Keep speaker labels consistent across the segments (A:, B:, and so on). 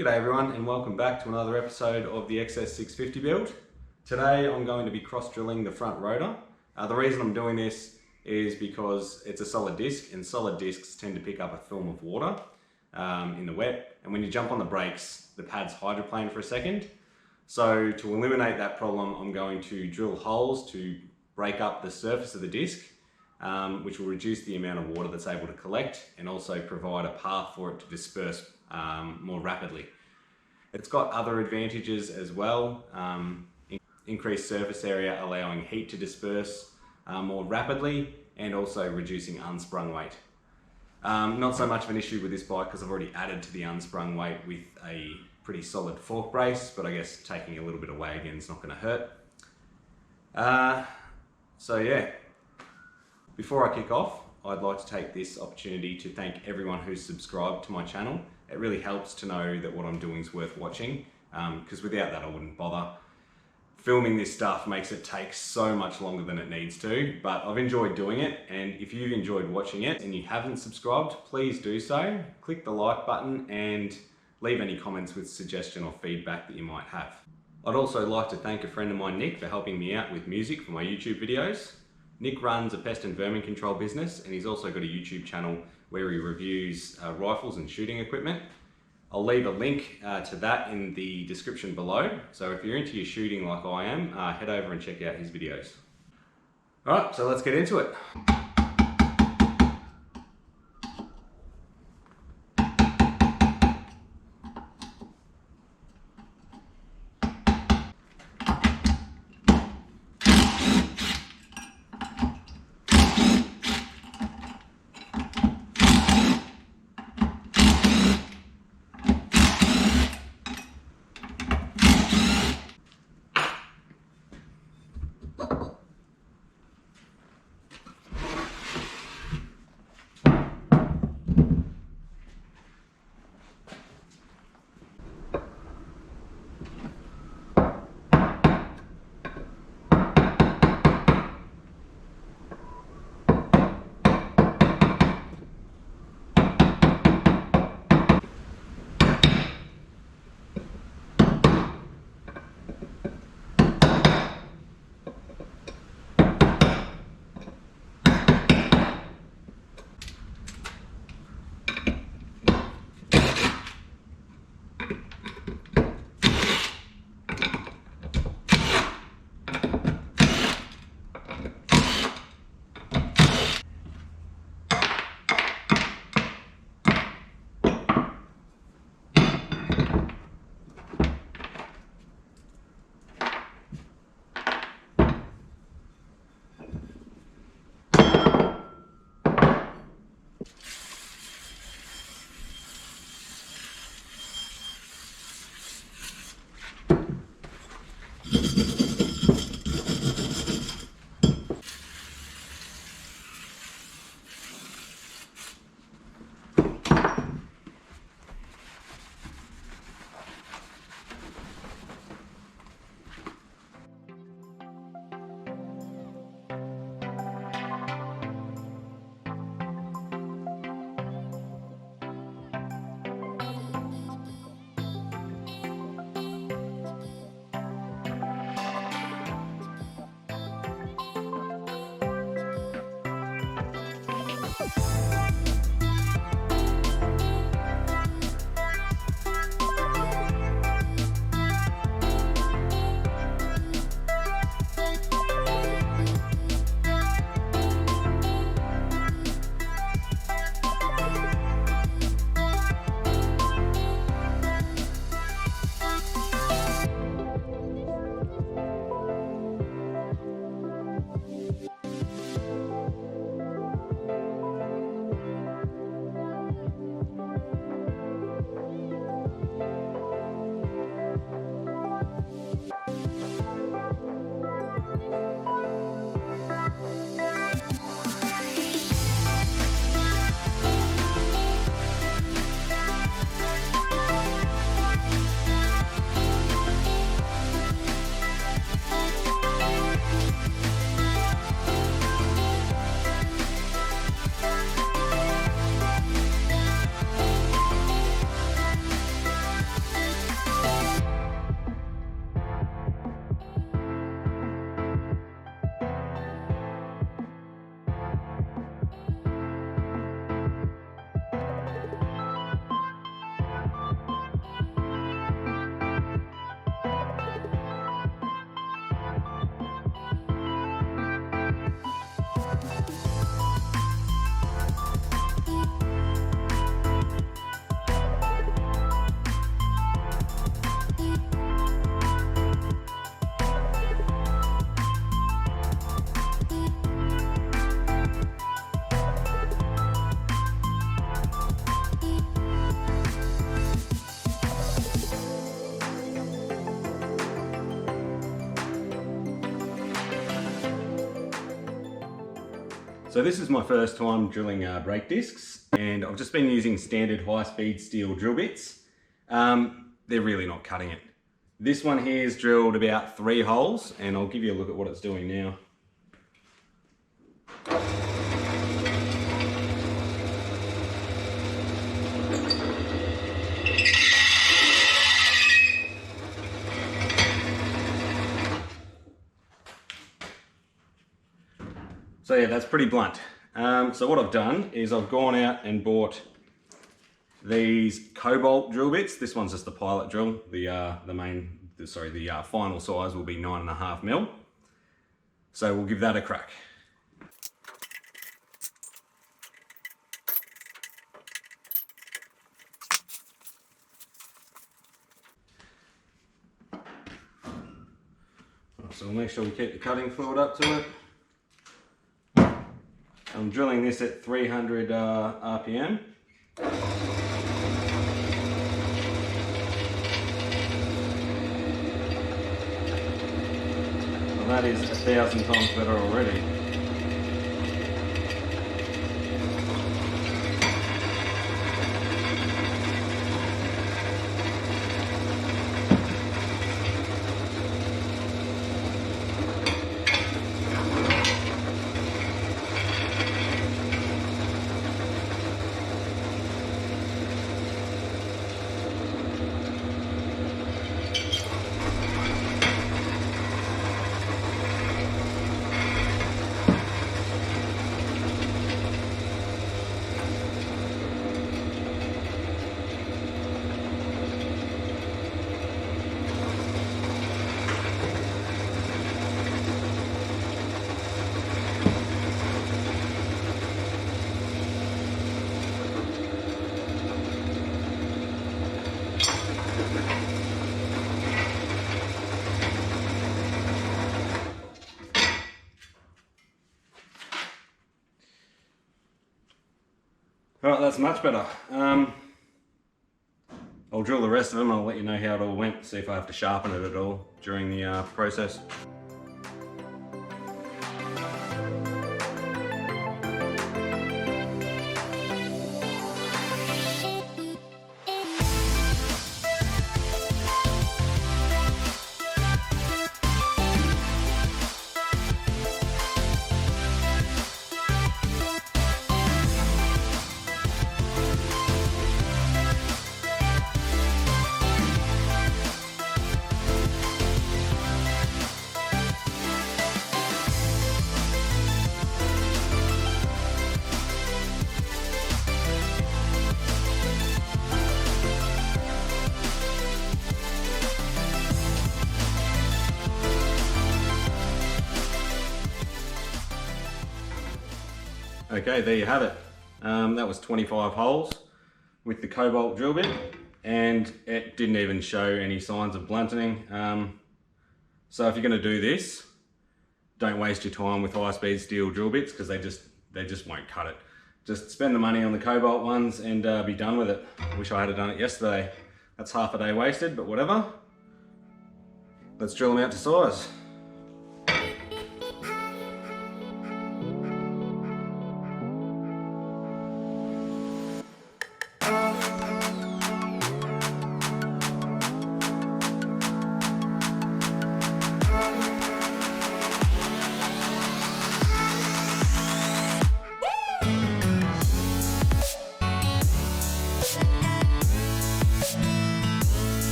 A: G'day everyone and welcome back to another episode of the XS650 build. Today I'm going to be cross drilling the front rotor. The reason I'm doing this is because it's a solid disc and solid discs tend to pick up a film of water in the wet, and when you jump on the brakes the pads hydroplane for a second. So to eliminate that problem I'm going to drill holes to break up the surface of the disc, which will reduce the amount of water that's able to collect and also provide a path for it to disperse more rapidly. It's got other advantages as well. Increased surface area allowing heat to disperse more rapidly and also reducing unsprung weight. Not so much of an issue with this bike because I've already added to the unsprung weight with a pretty solid fork brace, but I guess taking a little bit away again is not going to hurt. So yeah, before I kick off, I'd like to take this opportunity to thank everyone who's subscribed to my channel. It really helps to know that what I'm doing is worth watching, because without that I wouldn't bother. Filming this stuff makes it take so much longer than it needs to, but I've enjoyed doing it, and if you've enjoyed watching it and you haven't subscribed, please do so. Click the like button and leave any comments with suggestion or feedback that you might have. I'd also like to thank a friend of mine, Nick, for helping me out with music for my YouTube videos. Nick runs a pest and vermin control business, and he's also got a YouTube channel where he reviews rifles and shooting equipment. I'll leave a link to that in the description below. So if you're into your shooting like I am, head over and check out his videos. All right, so let's get into it. So this is my first time drilling brake discs, and I've just been using standard high-speed steel drill bits. They're really not cutting it. This one here is drilled about 3 holes, and I'll give you a look at what it's doing now. So yeah, that's pretty blunt. So what I've done is I've gone out and bought these Cobalt drill bits. This one's just the pilot drill. The final size will be 9.5mm. So we'll give that a crack. So we'll make sure we keep the cutting fluid up to it. I'm drilling this at 300 RPM. Well, that is 1,000 times better already. Alright, that's much better. I'll drill the rest of them. I'll let you know how it all went, see if I have to sharpen it at all during the process. Okay, there you have it. That was 25 holes with the Cobalt drill bit, and it didn't even show any signs of blunting. So if you're going to do this, don't waste your time with high-speed steel drill bits, because they just won't cut it. Just spend the money on the Cobalt ones and be done with it. Wish I had done it yesterday. That's half a day wasted, but whatever. Let's drill them out to size.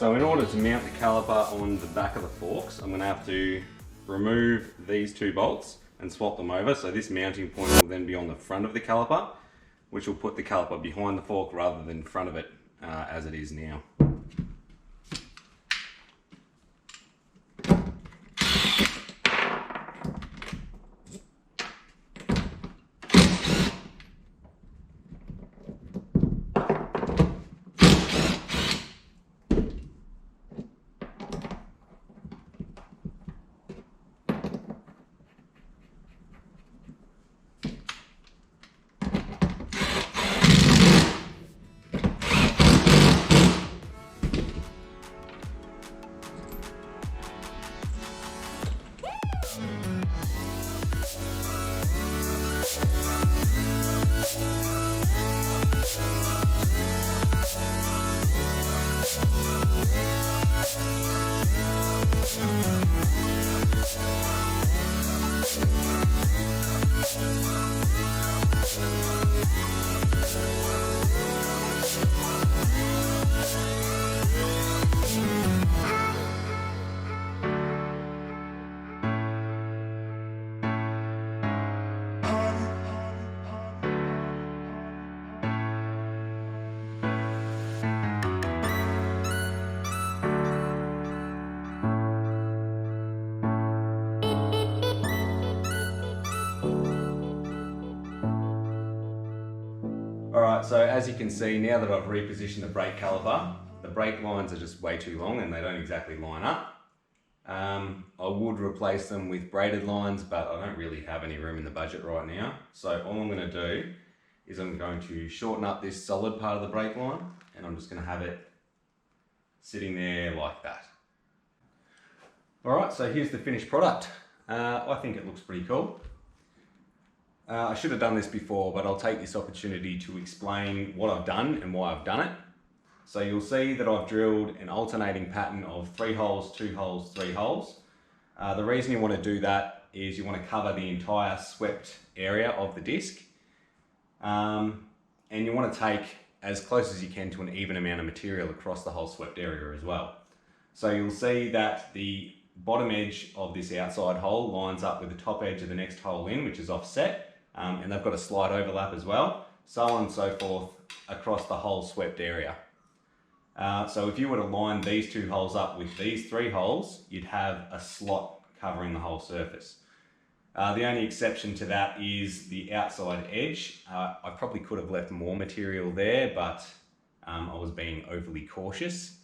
A: So in order to mount the caliper on the back of the forks, I'm going to have to remove these two bolts and swap them over. So this mounting point will then be on the front of the caliper, which will put the caliper behind the fork rather than in front of it as it is now. Alright, so as you can see, now that I've repositioned the brake caliper, the brake lines are just way too long and they don't exactly line up. I would replace them with braided lines, but I don't really have any room in the budget right now. So all I'm going to do is I'm going to shorten up this solid part of the brake line and I'm just going to have it sitting there like that. Alright, so here's the finished product. I think it looks pretty cool. I should have done this before, but I'll take this opportunity to explain what I've done and why I've done it. So you'll see that I've drilled an alternating pattern of 3 holes, 2 holes, 3 holes. The reason you want to do that is you want to cover the entire swept area of the disc. And you want to take as close as you can to an even amount of material across the whole swept area as well. So you'll see that the bottom edge of this outside hole lines up with the top edge of the next hole in, which is offset. And they've got a slight overlap as well, so on and so forth across the whole swept area. So if you were to line these 2 holes up with these 3 holes, you'd have a slot covering the whole surface. The only exception to that is the outside edge. I probably could have left more material there, but I was being overly cautious.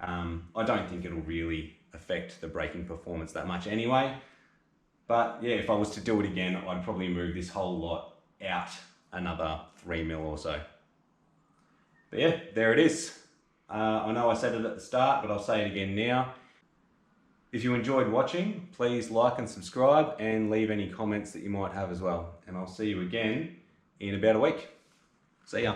A: I don't think it'll really affect the braking performance that much anyway. But yeah, if I was to do it again, I'd probably move this whole lot out another 3 mil or so. But yeah, there it is. I know I said it at the start, but I'll say it again now. If you enjoyed watching, please like and subscribe and leave any comments that you might have as well. And I'll see you again in about a week. See ya.